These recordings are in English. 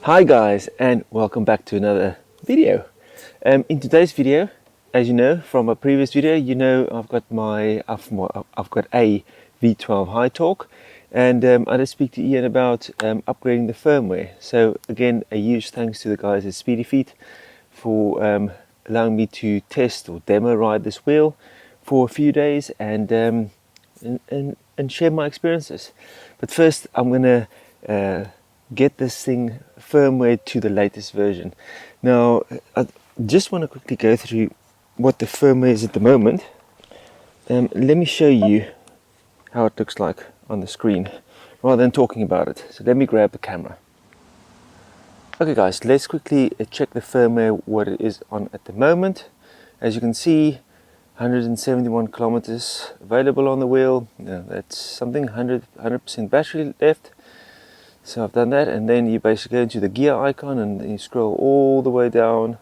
Hi guys, and welcome back to another video. In today's video, as you know from a previous video, I've got a V12 high torque, and I did speak to Ian about upgrading the firmware. So again, a huge thanks to the guys at Speedy Feet for allowing me to test or demo ride this wheel for a few days and share my experiences. But first, I'm gonna get this thing firmware to the latest version. Now, I just want to quickly go through what the firmware is at the moment. Let me show you how it looks like on the screen rather than talking about it. So let me grab the camera. Okay guys, let's quickly check the firmware, what it is on at the moment. As you can see, 171 kilometers available on the wheel. Now, that's something 100% battery left. So I've done that, and then you basically go into the gear icon and you scroll all the way down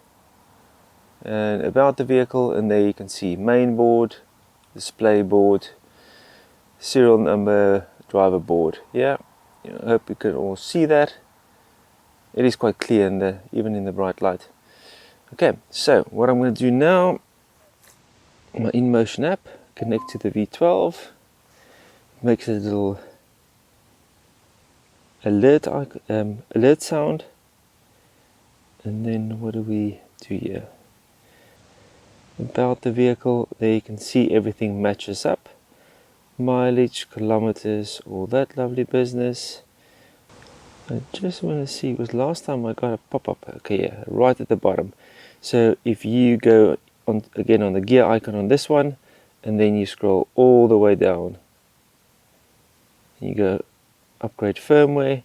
and about the vehicle, and there you can see main board, display board, serial number, driver board. Yeah, I hope you can all see that. It is quite clear even in the bright light. Okay, so what I'm going to do now, my Inmotion app, connect to the V12, makes a little alert sound, and then what do we do here? About the vehicle, there you can see everything matches up, mileage, kilometers, all that lovely business. I just want to see, because last time I got a pop-up, okay, yeah, right at the bottom. So if you go on again on the gear icon on this one, and then you scroll all the way down, you go upgrade firmware,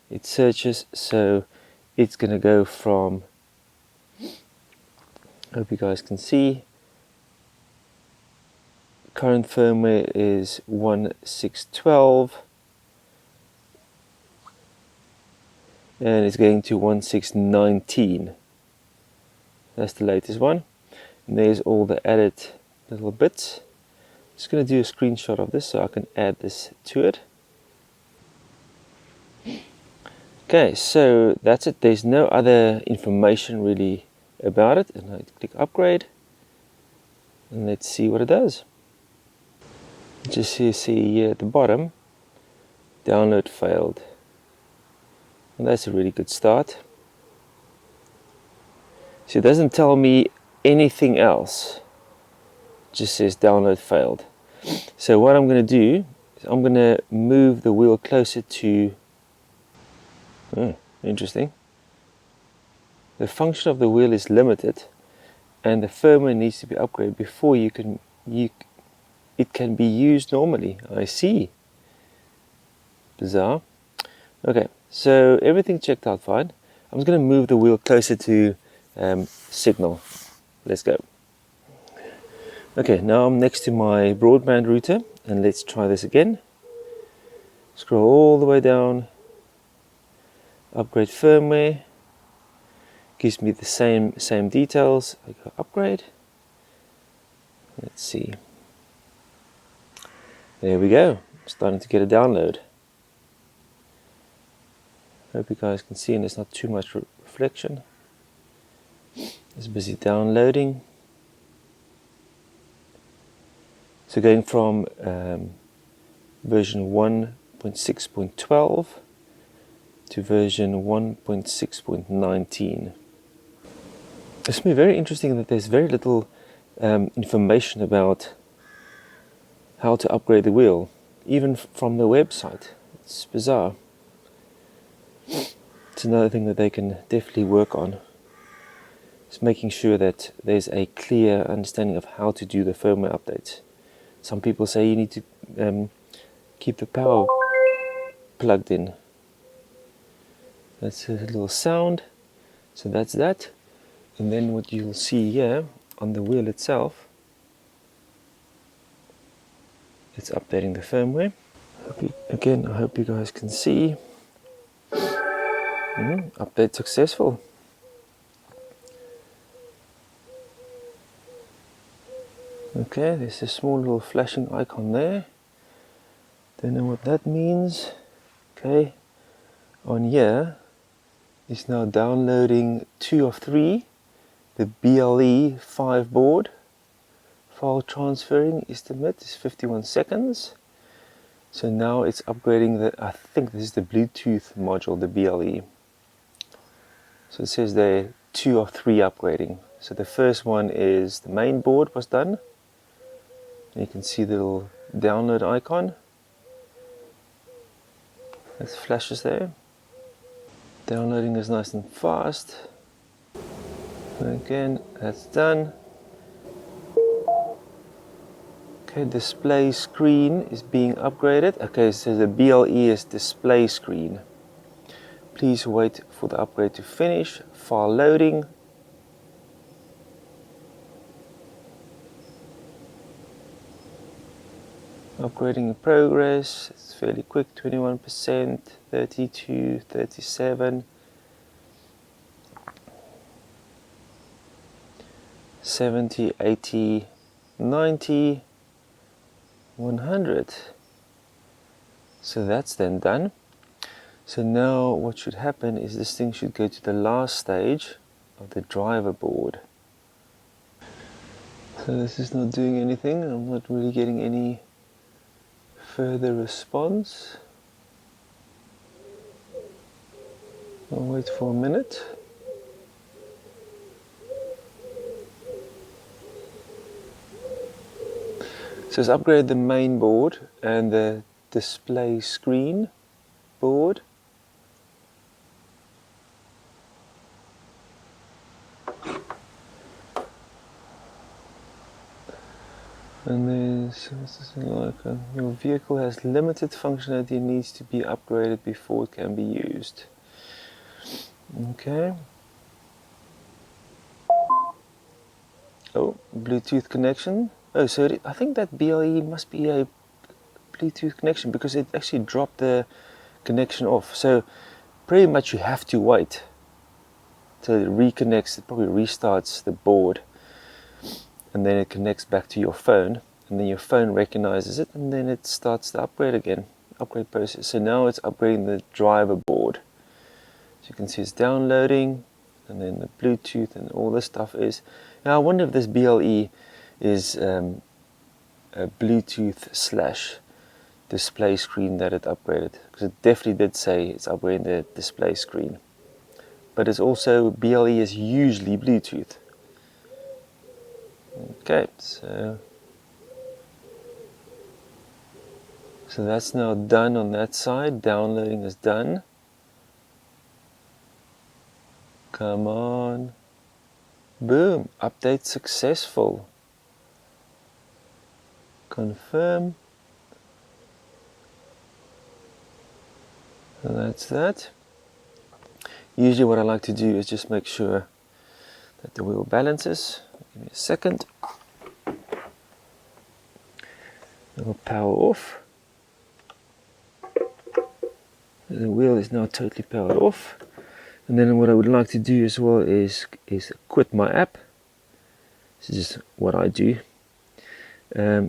it searches, so it's going to go from, hope you guys can see, current firmware is 1.6.12 and it's going to 1.6.19. That's the latest one, and there's all the added little bits. I'm just going to do a screenshot of this so I can add this to it. Okay, so that's it. There's no other information really about it, and I click upgrade, and let's see what it does. Just see here at the bottom, download failed, and that's a really good start. So it doesn't tell me anything else, it just says download failed. So what I'm going to do is I'm going to move the wheel closer to, interesting, the function of the wheel is limited and the firmware needs to be upgraded before it can be used normally. I see. Bizarre. Okay, so everything checked out fine. I'm just going to move the wheel closer to signal. Let's go. Okay, now I'm next to my broadband router, and let's try this again. Scroll all the way down, upgrade firmware, gives me the same details. I go upgrade. Let's see. There we go. Starting to get a download. Hope you guys can see, and there's not too much reflection. It's busy downloading. So going from version 1.6.12 to version 1.6.19. It's very interesting that there's very little information about how to upgrade the wheel, even from the website. It's bizarre. It's another thing that they can definitely work on. It's making sure that there's a clear understanding of how to do the firmware updates. Some people say you need to keep the power plugged in. That's a little sound. So that's that. And then what you'll see here on the wheel itself, it's updating the firmware. Again, I hope you guys can see. Update successful. Okay, there's a small little flashing icon there. Don't know what that means. Okay, on here is now downloading 2 of 3, the BLE 5 board. File transferring estimate is 51 seconds. So now it's upgrading the, I think this is the Bluetooth module, the BLE. So it says there 2 of 3 upgrading. So the first one is the main board was done. You can see the little download icon. It flashes there. Downloading is nice and fast. Again, that's done. Okay, display screen is being upgraded. Okay, so the BLE is display screen. Please wait for the upgrade to finish. File loading. Upgrading in progress. It's fairly quick, 21%, 32, 37, 70, 80, 90, 100. So that's then done. So now what should happen is this thing should go to the last stage of the driver board. So this is not doing anything. I'm not really getting any further response. I'll wait for a minute. So it's upgraded the main board and the display screen board. And there's, what's this like? Your vehicle has limited functionality and needs to be upgraded before it can be used. Okay. Oh, Bluetooth connection. Oh, so I think that BLE must be a Bluetooth connection because it actually dropped the connection off. So pretty much you have to wait till it reconnects. It probably restarts the board. And then it connects back to your phone, and then your phone recognizes it, and then it starts the upgrade again, upgrade process. So now it's upgrading the driver board. So you can see it's downloading, and then the Bluetooth and all this stuff is. Now I wonder if this BLE is a Bluetooth / display screen that it upgraded, because it definitely did say it's upgrading the display screen. But it's also, BLE is usually Bluetooth. Okay, so that's now done on that side. Downloading is done. Come on. Boom, update successful. Confirm. So that's that. Usually what I like to do is just make sure that the wheel balances. Give me a second. It'll power off. The wheel is now totally powered off. And then what I would like to do as well is quit my app. This is just what I do.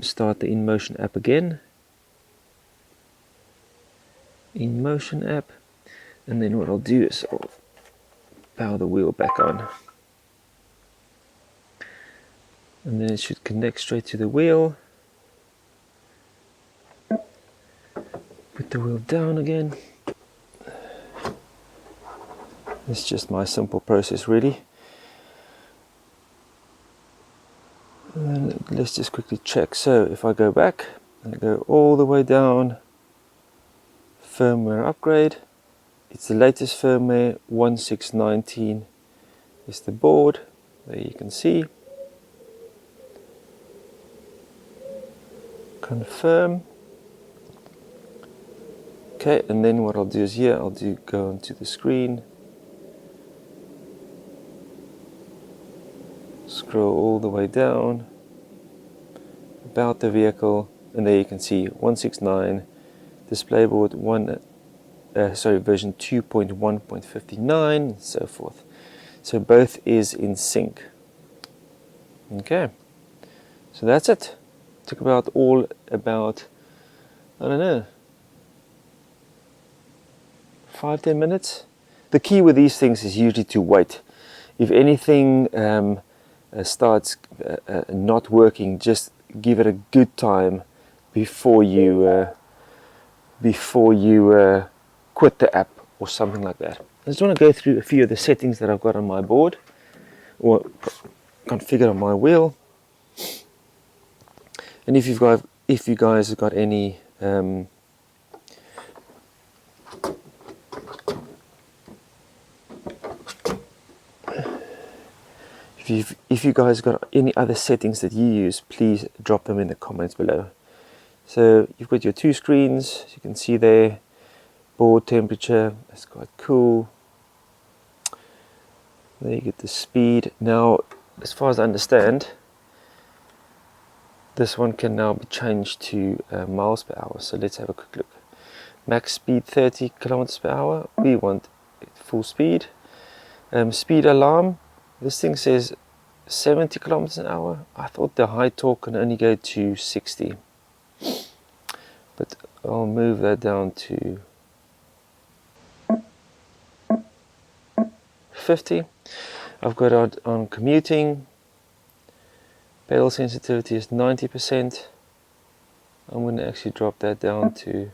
Start the Inmotion app again. Inmotion app. And then what I'll do is I'll power the wheel back on. And then it should connect straight to the wheel. Put the wheel down again. It's just my simple process really. And then let's just quickly check. So if I go back and I go all the way down, firmware upgrade. It's the latest firmware 1.6.19 is the board. There you can see. Confirm. Okay, and then what I'll do is here, I'll go onto the screen. Scroll all the way down. About the vehicle, and there you can see 1.6.9 display board version 2.1.59 and so forth. So both is in sync. Okay, so that's it. Took about I don't know, 5-10 minutes. the key with these things is usually to wait. If anything starts not working, just give it a good time before you quit the app or something like that. I just want to go through a few of the settings that I've got on my board or configured on my wheel. And if you guys have got any if you guys got any other settings that you use, please drop them in the comments below. So you've got your two screens, as you can see there, board temperature, that's quite cool. There you get the speed. Now, as far as I understand, this one can now be changed to miles per hour. So let's have a quick look. Max speed 30 kilometers per hour. We want full speed. Speed alarm. This thing says 70 kilometers an hour. I thought the high torque can only go to 60. But I'll move that down to 50. I've got it on commuting. Pedal sensitivity is 90%. I'm going to actually drop that down to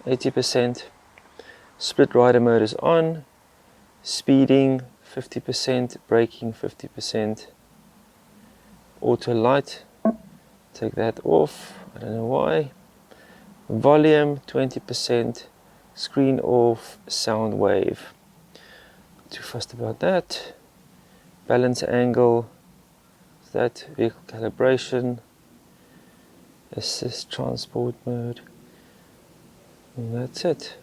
80%. Split rider mode is on. Speeding 50%, braking 50%. Auto light, take that off, I don't know why. Volume 20%, screen off, sound wave. Not too fussed about that. Balance angle, that, vehicle calibration, assist transport mode, and that's it.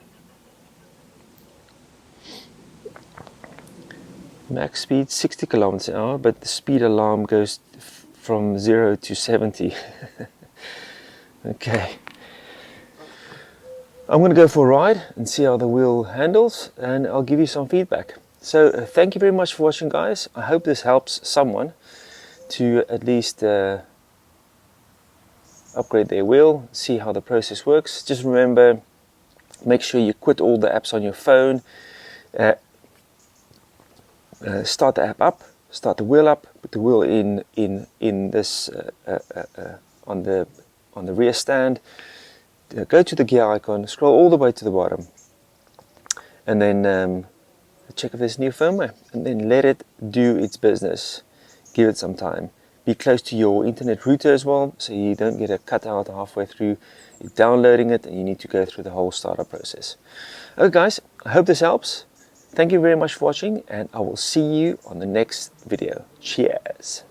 Max speed 60 kilometers an hour, but the speed alarm goes from 0 to 70. Okay. I'm going to go for a ride and see how the wheel handles, and I'll give you some feedback. So thank you very much for watching, guys. I hope this helps someone to at least upgrade their wheel, see how the process works. Just remember, make sure you quit all the apps on your phone. Start the app up, start the wheel up, put the wheel in this on the rear stand. Go to the gear icon, scroll all the way to the bottom, and then check if there's new firmware, and then let it do its business. Give it some time. Be close to your internet router as well, so you don't get a cutout halfway through downloading it and you need to go through the whole startup process. Okay guys, I hope this helps. Thank you very much for watching, and I will see you on the next video. Cheers!